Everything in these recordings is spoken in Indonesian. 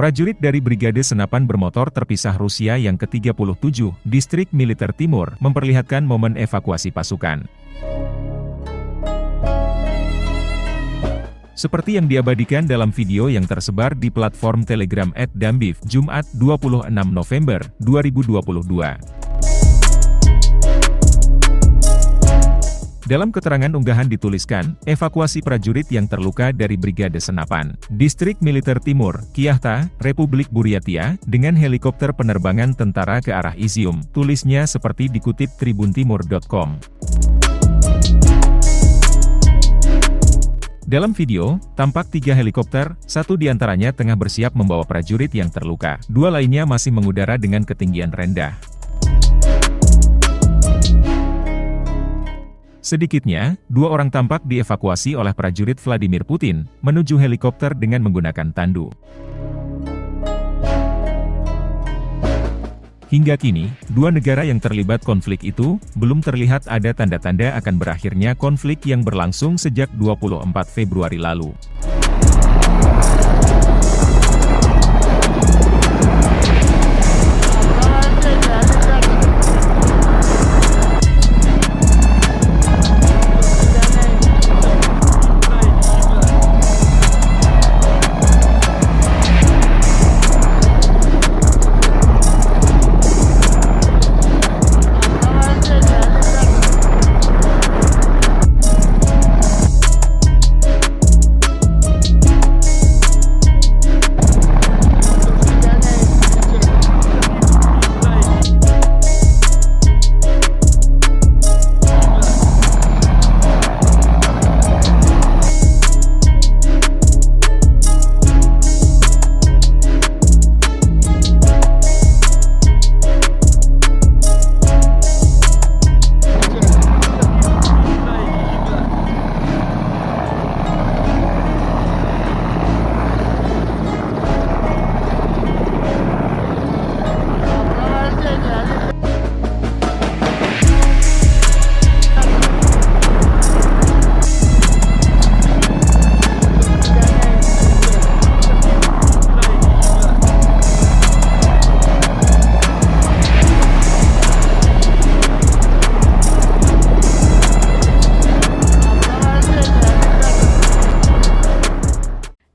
Prajurit dari Brigade Senapan Bermotor Terpisah Rusia yang ke-37, Distrik Militer Timur, memperlihatkan momen evakuasi pasukan. Seperti yang diabadikan dalam video yang tersebar di platform Telegram @dambif, Jumat 26 November 2022. Dalam keterangan unggahan dituliskan, evakuasi prajurit yang terluka dari Brigade Senapan, Distrik Militer Timur, Kyivhta, Republik Buryatia, dengan helikopter penerbangan tentara ke arah Izium, tulisnya seperti dikutip tribuntimur.com. Dalam video, tampak 3 helikopter, satu diantaranya tengah bersiap membawa prajurit yang terluka, 2 lainnya masih mengudara dengan ketinggian rendah. Sedikitnya, 2 orang tampak dievakuasi oleh prajurit Vladimir Putin, menuju helikopter dengan menggunakan tandu. Hingga kini, 2 negara yang terlibat konflik itu, belum terlihat ada tanda-tanda akan berakhirnya konflik yang berlangsung sejak 24 Februari lalu.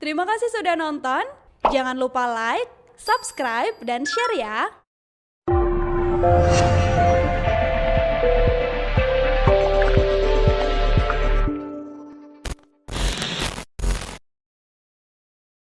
Terima kasih sudah nonton, jangan lupa like, subscribe, dan share ya!